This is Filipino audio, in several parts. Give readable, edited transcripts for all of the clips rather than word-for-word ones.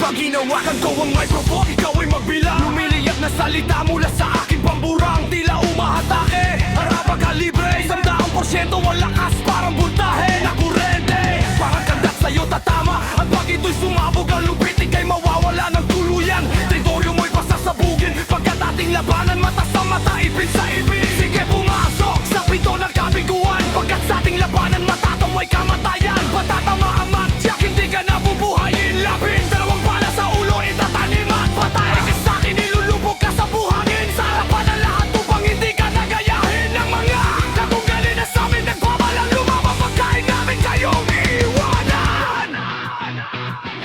pa ginawa kang ko ang microphone, ikaw ay magbilang. Lumiliyap na salita mula sa aking pamburang, tila umahatake, harap kalibre. 100% ang lakas, parang buntahe na kurente. Parang kandat sa'yo tatama, at pag ito'y sumabog ang lupit, ika'y mawawala ng tuluyan. Teritoryo mo'y pasasabugin, pagkat ating labanan mata sa mata, ipin sa ipin. Sige pumasok sa pito ng kabiguan, pagkat sa ating labanan matatamoy kamatayan. Patatama ang matyak, hindi ka nabubuhayin. Labing dalawang bala sa ulo, itatanim at patay ka sa'kin, ilulubog ka sa buhangin. Sa harapan ng lahat upang hindi ka nagayahin ng mga natunggalin na sa'min. Nagbabalang lumabang pagkain namin kayong iwanan.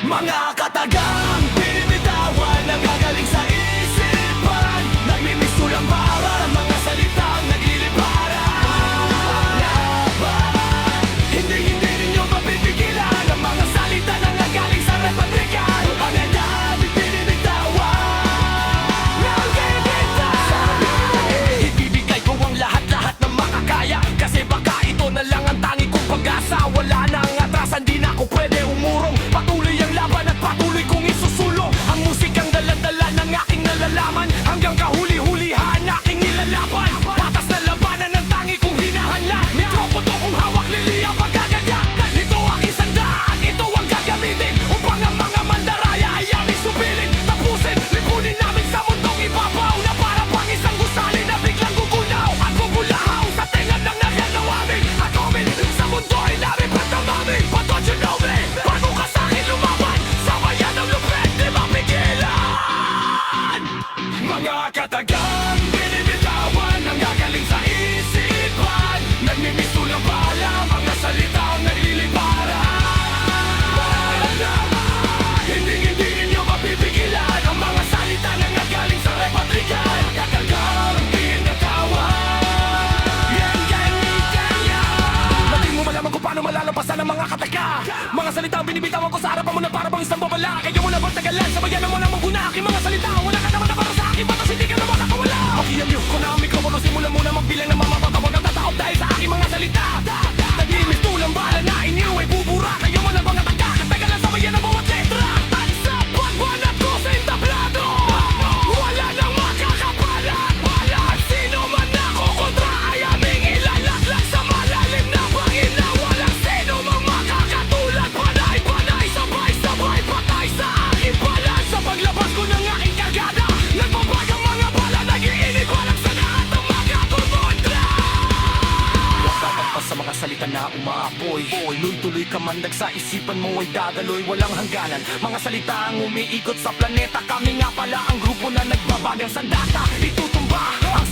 Mga katagang binibitawan, nanggagaling sa isipan, nagmimisulang para mga salitang nagliliparan. Laban, hindi ninyo mapipigilan ang mga salita na nanggagaling sa repatrikan. Mga dami binibitawan, nanggagaling. Ibibigay ko ang lahat-lahat ng makakaya, kasi baka ito na lang ang tangi kong pag-asa. Wala nang atrasan, di na ako pwede umurong. Patuloy ang laban at patuloy kong isusulong ang musikang dala-dala ng aking nalalaman. Hanggang kahuli-hulihan aking nilalaban. Patas na labanan ang tangi kong hinahanla. Mikropono kong hawak, liliya pagkagaya. Ito ang isang daan, ito ang gagamitin upang ang mga mandaraya ay aming subilin. Tapusin, lipunin namin sa mundong ibabaw, na para pang isang gusali na biglang gugulaw at gugulahaw sa tenga ng nagalaw amin. At umin sa mundo ay namin patamamin. But don't you know me, bago ka sa'kin lumaban, sa bayan ng lupit di mapigilan. Mga katagang binibitawan, nanggagaling sa isipan, nagmimisulang bala, mga salitang nagliliparan. Hindi ninyo mapipigilan ang mga salita na nanggagaling sa repatrikan. Katagang binibitawan, yan ganyan yan. Natin mo malaman kung paano malalampasan ang mga kataka. Mga salitang binibitawan ko sa harapan mo na para bang isang babala. Kaya mo na bang tagalan, sabayan mo namang guna aking mga salita. Wala ka naman na para sa akin, batas hindi ka naman nakawala. Pakiyan niyo ko na ang mikropono, simulan muna magbilang ng mga patawag ang tataob dahil sa aking mga salita. Nagmimistulang bala na inyo ay bubura. Kayo man ang mga taga, katagalan sabayan ang bawat letra. At sa pagbanat ko sa entablado, wala nang makakapalan. At sino man ako kontra ay aming ilalaglag sa malalim na bangina. Walang sino mang makakatulad. Panay-panay, sabay-sabay, patay sa aking balan. Sa paglabas ko ng aking kargada, nagbabag ang mga bala, nag-iinit balang sa lahat ng mga kumontra. Pagpapagpas sa mga salita na umaapoy, tuloy-tuloy ka man, sa isipan mo ay dadaloy. Walang hangganan, mga salita ang umiikot sa planeta. Kami nga pala ang grupo na nagbabagang sandata. Itutumba ang